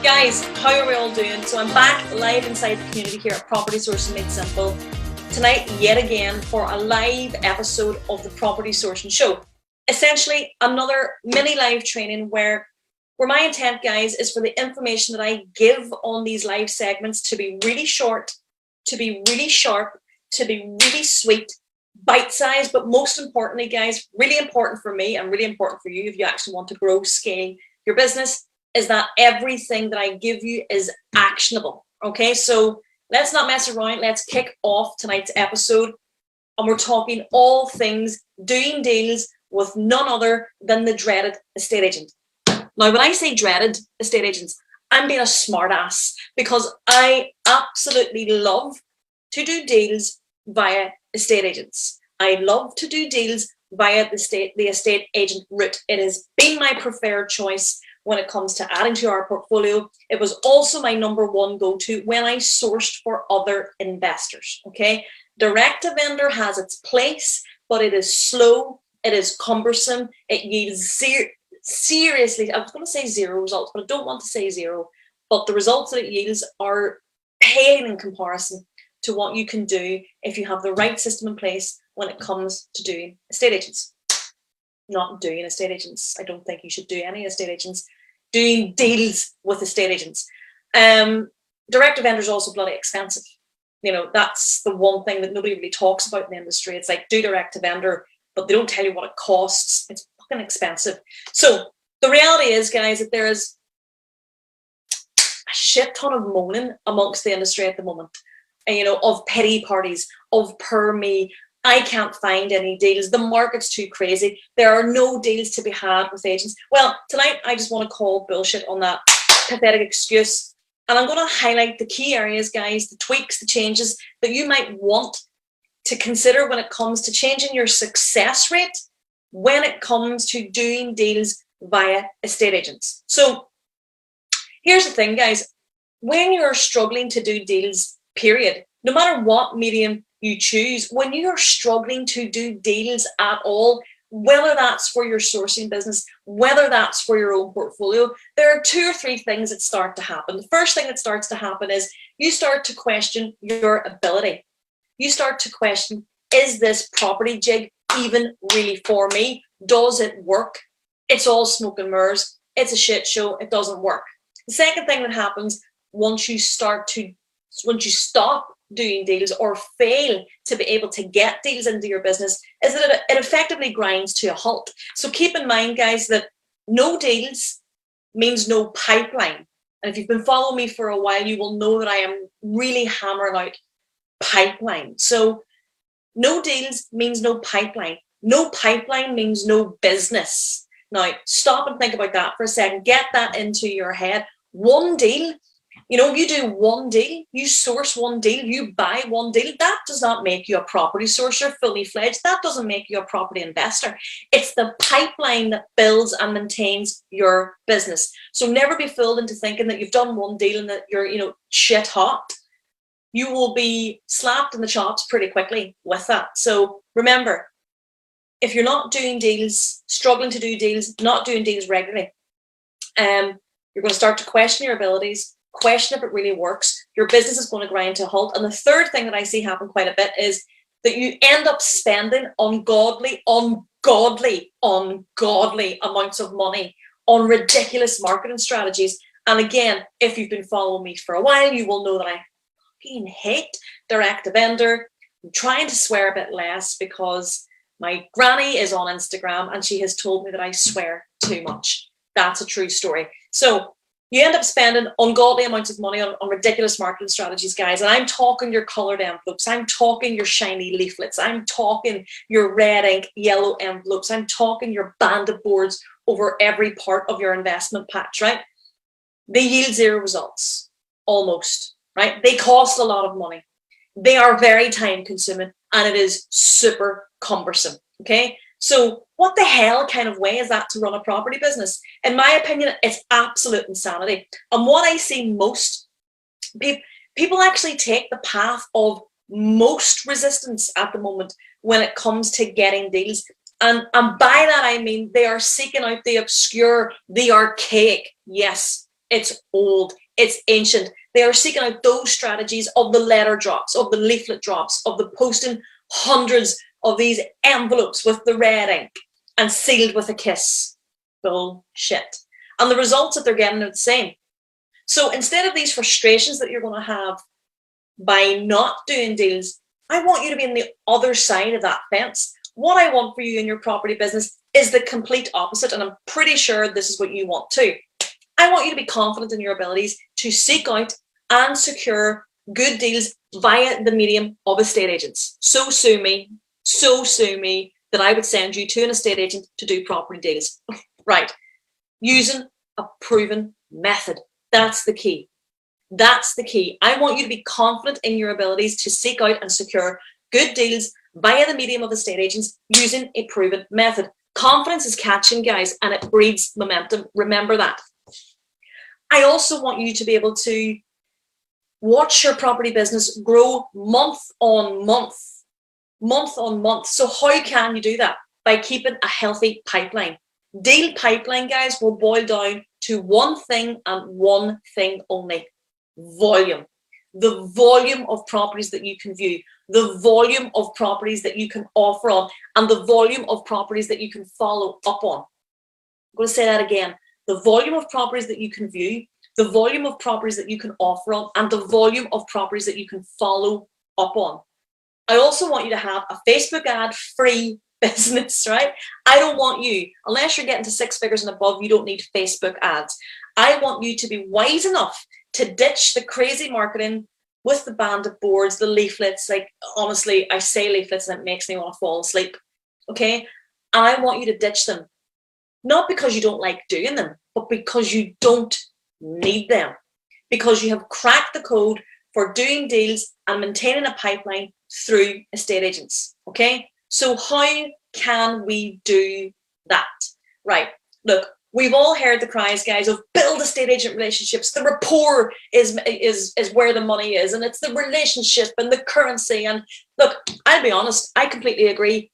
Guys, how are we all doing? So I'm back live inside the community here at Property Sourcing Made Simple tonight yet again for a live episode of the Property Sourcing Show. Essentially another mini live training where my intent, guys, is for the information that I give on these live segments to be really short, to be really sharp, to be really sweet, bite-sized, but most importantly, guys, really important for me and really important for you if you actually want to grow, scale your business, is that everything that I give you is actionable. Okay, so let's not mess around. Let's kick off tonight's episode. And we're talking all things doing deals with none other than the dreaded estate agent. Now, when I say dreaded estate agents, I'm being a smartass because I absolutely love to do deals via estate agents. I love to do deals via the estate agent route. It has been my preferred choice when it comes to adding to our portfolio. It was also my number one go-to when I sourced for other investors. Okay, direct to vendor has its place, but it is slow, it is cumbersome, it yields seriously, I was going to say zero results, but I don't want to say zero, but the results that it yields are pale in comparison to what you can do if you have the right system in place when it comes to doing estate agents. Not doing estate agents. I don't think you should do any estate agents. Doing deals with estate agents. Direct to vendor is also bloody expensive. You know, that's the one thing that nobody really talks about in the industry. It's like, do direct to vendor, but they don't tell you what it costs. It's fucking expensive. So the reality is, guys, that there is a shit ton of moaning amongst the industry at the moment. And, you know, of pity parties, of per me, I can't find any deals. The market's too crazy. There are no deals to be had with agents. Well, tonight I just want to call bullshit on that pathetic excuse. And I'm going to highlight the key areas, guys, the tweaks, the changes that you might want to consider when it comes to changing your success rate when it comes to doing deals via estate agents. So here's the thing, guys. When you're struggling to do deals, period, no matter what medium you choose, when you are struggling to do deals at all, whether that's for your sourcing business, whether that's for your own portfolio, there are 2 or 3 things that start to happen. The first thing that starts to happen is you start to question your ability. You start to question, is this property jig even really for me? Does it work? It's all smoke and mirrors. It's a shit show. It doesn't work. The second thing that happens once you stop doing deals or fail to be able to get deals into your business is that it effectively grinds to a halt. So keep in mind, guys, that no deals means no pipeline. And if you've been following me for a while, you will know that I am really hammering out pipeline. So no deals means no pipeline. No pipeline means no business. Now, stop and think about that for a second. Get that into your head. One deal, you know, you do one deal, you source one deal, you buy one deal. That does not make you a property sourcer fully fledged. That doesn't make you a property investor. It's the pipeline that builds and maintains your business. So never be fooled into thinking that you've done one deal and that you're, you know, shit hot. You will be slapped in the chops pretty quickly with that. So remember, if you're not doing deals, struggling to do deals, not doing deals regularly, you're going to start to question your abilities, question if it really works. Your business is going to grind to a halt. And the third thing that I see happen quite a bit is that you end up spending ungodly amounts of money on ridiculous marketing strategies. And again, if you've been following me for a while, you will know that I fucking hate direct to vendor. I'm trying to swear a bit less because my granny is on Instagram and she has told me that I swear too much. That's a true story. So you end up spending ungodly amounts of money on ridiculous marketing strategies, guys. And I'm talking your colored envelopes. I'm talking your shiny leaflets. I'm talking your red ink, yellow envelopes. I'm talking your bandit boards over every part of your investment patch, right? They yield zero results, almost, right? They cost a lot of money. They are very time consuming and it is super cumbersome, okay? So what the hell kind of way is that to run a property business? In my opinion, it's absolute insanity. And what I see most, people actually take the path of most resistance at the moment when it comes to getting deals. And by that, I mean, they are seeking out the obscure, the archaic. Yes, It's old. It's ancient. They are seeking out those strategies of the letter drops, of the leaflet drops, of the posting hundreds of these envelopes with the red ink and sealed with a kiss. Bullshit. And the results that they're getting are the same. So instead of these frustrations that you're going to have by not doing deals, I want you to be on the other side of that fence. What I want for you in your property business is the complete opposite, and I'm pretty sure this is what you want too. I want you to be confident in your abilities to seek out and secure good deals via the medium of estate agents. So sue me that I would send you to an estate agent to do property deals. Right. Using a proven method. That's the key. That's the key. I want you to be confident in your abilities to seek out and secure good deals via the medium of estate agents using a proven method. Confidence is catching, guys, and it breeds momentum. Remember that. I also want you to be able to watch your property business grow month on month. So how can you do that? By keeping a healthy pipeline. Deal pipeline, guys, will boil down to one thing and one thing only: volume. The volume of properties that you can view, the volume of properties that you can offer on, and the volume of properties that you can follow up on. I'm going to say that again. The volume of properties that you can view, the volume of properties that you can offer on, and the volume of properties that you can follow up on. I also want you to have a Facebook ad free business, right? I don't want you, unless you're getting to 6 figures and above, you don't need Facebook ads. I want you to be wise enough to ditch the crazy marketing with the bandit boards, the leaflets. Like, honestly, I say leaflets and it makes me want to fall asleep. Okay? And I want you to ditch them. Not because you don't like doing them, but because you don't need them. Because you have cracked the code for doing deals and maintaining a pipeline through estate agents. Okay? So how can we do that? Right. Look, we've all heard the cries, guys, of build estate agent relationships. The rapport is where the money is, and it's the relationship and the currency. And look, I'll be honest, I completely agree.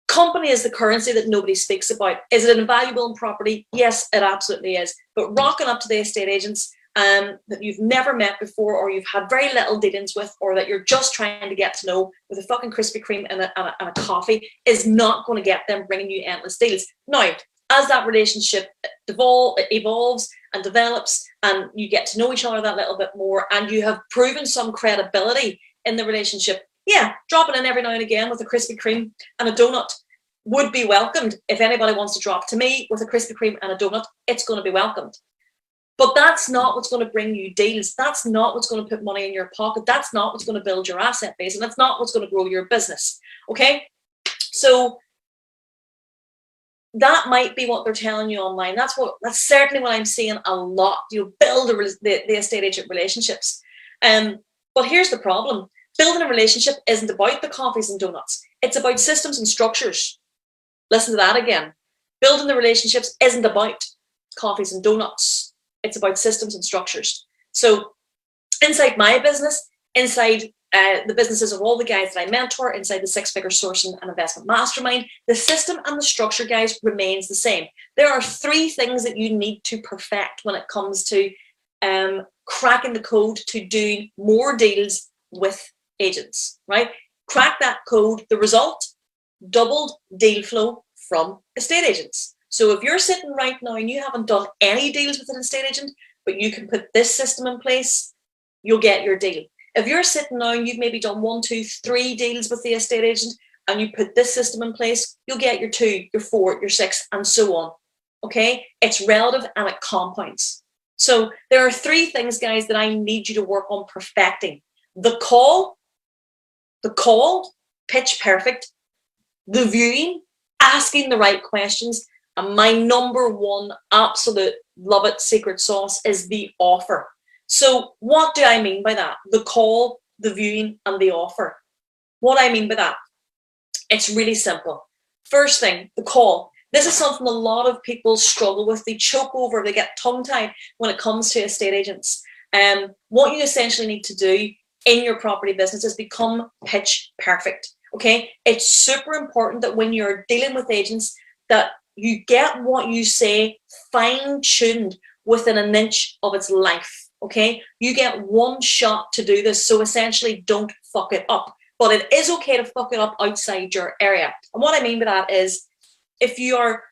Company is the currency that nobody speaks about. Is it invaluable in property? Yes, it absolutely is. But rocking up to the estate agents that you've never met before, or you've had very little dealings with, or that you're just trying to get to know with a fucking Krispy Kreme and a coffee, is not going to get them bringing you endless deals. Now, as that relationship evolves and develops, and you get to know each other that little bit more, and you have proven some credibility in the relationship, yeah, dropping in every now and again with a Krispy Kreme and a donut would be welcomed. If anybody wants to drop to me with a Krispy Kreme and a donut, it's going to be welcomed. But that's not what's going to bring you deals. That's not what's going to put money in your pocket. That's not what's going to build your asset base. And that's not what's going to grow your business. Okay? So that might be what they're telling you online. That's certainly what I'm seeing a lot. You build the estate agent relationships. But here's the problem. Building a relationship isn't about the coffees and donuts. It's about systems and structures. Listen to that again. Building the relationships isn't about coffees and donuts. It's about systems and structures. So inside my business, inside the businesses of all the guys that I mentor, inside the 6-figure sourcing and investment mastermind, the system and the structure, guys, remains the same. There are 3 things that you need to perfect when it comes to cracking the code to doing more deals with agents, right? Crack that code. The result, doubled deal flow from estate agents. So if you're sitting right now and you haven't done any deals with an estate agent, but you can put this system in place, you'll get your deal. If you're sitting now and you've maybe done 1, 2, 3 deals with the estate agent, and you put this system in place, you'll get your 2, your 4, your 6, and so on. Okay? It's relative and it compounds. So there are 3 things, guys, that I need you to work on perfecting. The call, pitch perfect, the viewing, asking the right questions, and my number 1 absolute love it secret sauce is the offer. So what do I mean by that? The call, the viewing, and the offer. What I mean by that? It's really simple. First thing, the call. This is something a lot of people struggle with. They choke over, they get tongue-tied when it comes to estate agents. What you essentially need to do in your property business is become pitch perfect. Okay? It's super important that when you're dealing with agents that you get what you say fine-tuned within an inch of its life, okay? You get one shot to do this, so essentially don't fuck it up. But it is okay to fuck it up outside your area. And what I mean by that is, if you are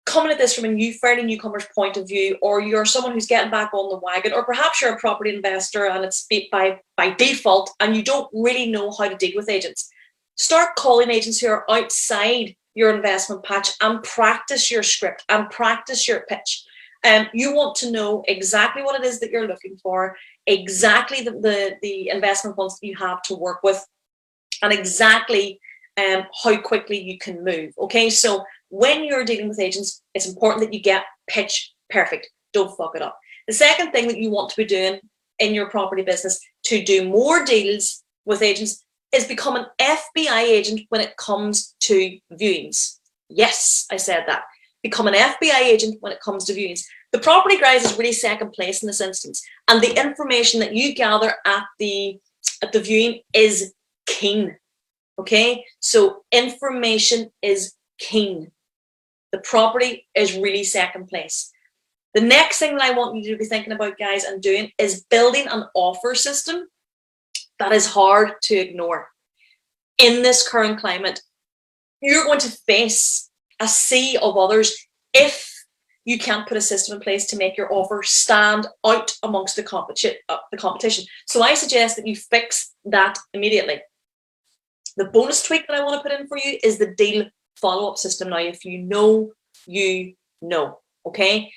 coming at this from a fairly newcomer's point of view, or you're someone who's getting back on the wagon, or perhaps you're a property investor and it's by default and you don't really know how to deal with agents, start calling agents who are outside your investment patch and practice your script and practice your pitch. You want to know exactly what it is that you're looking for, exactly the investment funds that you have to work with, and exactly how quickly you can move. Okay, so when you're dealing with agents, it's important that you get pitch perfect. Don't fuck it up. The second thing that you want to be doing in your property business to do more deals with agents is become an FBI agent when it comes to viewings. Yes, I said that. Become an FBI agent when it comes to viewings. The property guys is really second place in this instance, and the information that you gather at the viewing is king. Okay, so information is king. The property is really second place. The next thing that I want you to be thinking about, guys, and doing is building an offer system that is hard to ignore. In this current climate, you're going to face a sea of others if you can't put a system in place to make your offer stand out amongst the competition. So I suggest that you fix that immediately. The bonus tweak that I want to put in for you is the deal follow-up system. Now, if you know, you know, okay?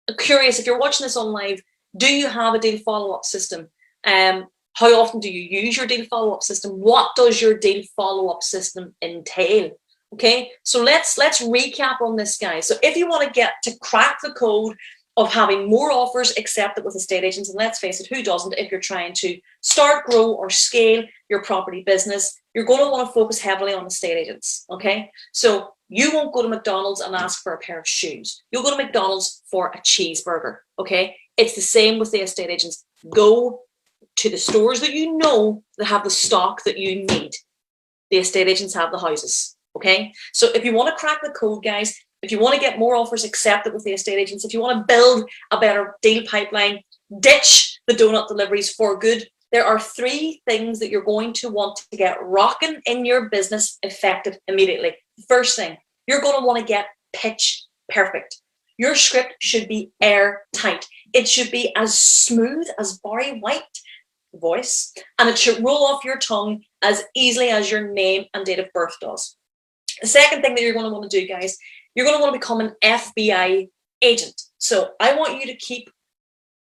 I'm curious, if you're watching this on live, do you have a deal follow-up system? How often do you use your deal follow-up system? What does your deal follow-up system entail? Okay, so let's recap on this, guys. So if you want to get to crack the code of having more offers accepted with estate agents, and let's face it, who doesn't if you're trying to start, grow, or scale your property business, you're going to want to focus heavily on estate agents, okay? So you won't go to McDonald's and ask for a pair of shoes. You'll go to McDonald's for a cheeseburger, okay? It's the same with the estate agents. Go to the stores that you know that have the stock that you need. The estate agents have the houses, okay? So if you want to crack the code, guys, if you want to get more offers accepted with the estate agents, if you want to build a better deal pipeline, ditch the donut deliveries for good, there are 3 things that you're going to want to get rocking in your business effective immediately. First thing, you're going to want to get pitch perfect. Your script should be airtight. It should be as smooth as Barry White voice, and it should roll off your tongue as easily as your name and date of birth does. The second thing that you're going to want to do, guys, you're going to want to become an FBI agent. So I want you to keep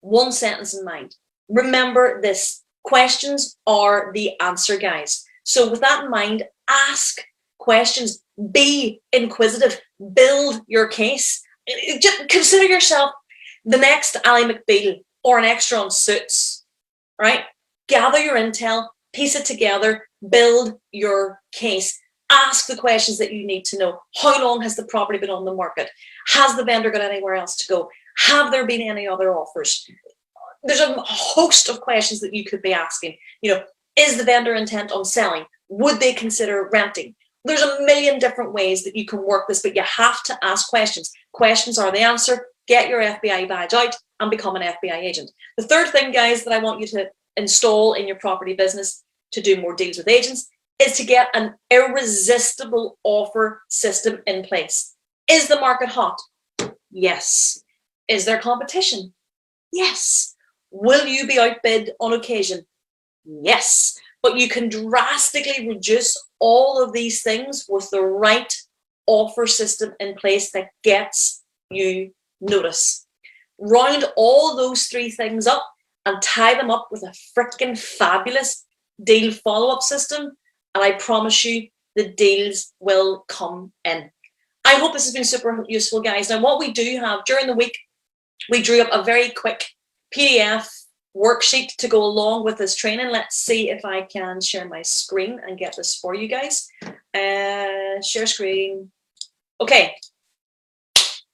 one sentence in mind. Remember this: questions are the answer, guys. So with that in mind, ask questions, be inquisitive, build your case. Just consider yourself the next Ally McBeal or an extra on Suits, right? Gather your intel, piece it together, build your case. Ask the questions that you need to know. How long has the property been on the market? Has the vendor got anywhere else to go? Have there been any other offers? There's a host of questions that you could be asking. You know, is the vendor intent on selling? Would they consider renting? There's a million different ways that you can work this, but you have to ask questions. Questions are the answer. Get your FBI badge out and become an FBI agent. The third thing, guys, that I want you to install in your property business to do more deals with agents is to get an irresistible offer system in place. Is the market hot? Yes. Is there competition? Yes. Will you be outbid on occasion? Yes. But you can drastically reduce all of these things with the right offer system in place that gets you notice. Round all those 3 things up and tie them up with a freaking fabulous deal follow-up system, and I promise you the deals will come in. I hope this has been super useful, guys. Now, what we do have during the week, we drew up a very quick PDF worksheet to go along with this training. Let's see if I can share my screen and get this for you guys. Share screen. Okay.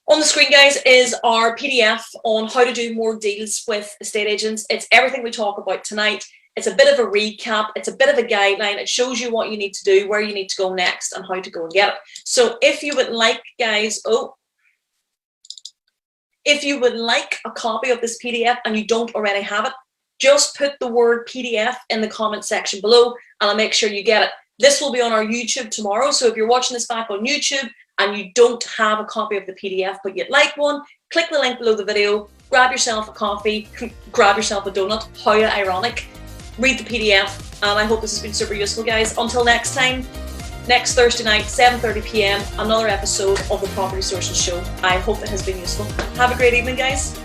On the screen, guys, is our PDF on how to do more deals with estate agents. It's everything we talk about tonight. It's a bit of a recap. It's a bit of a guideline. It shows you what you need to do, where you need to go next, and how to go and get it. So if you would like, guys, If you would like a copy of this PDF and you don't already have it, just put the word PDF in the comment section below and I'll make sure you get it. This will be on our YouTube tomorrow. So if you're watching this back on YouTube and you don't have a copy of the PDF, but you'd like one, click the link below the video, grab yourself a coffee, grab yourself a donut. How ironic. Read the PDF. And I hope this has been super useful, guys. Until next time, next Thursday night, 7:30 p.m, another episode of the Property Sourcing Show. I hope it has been useful. Have a great evening, guys.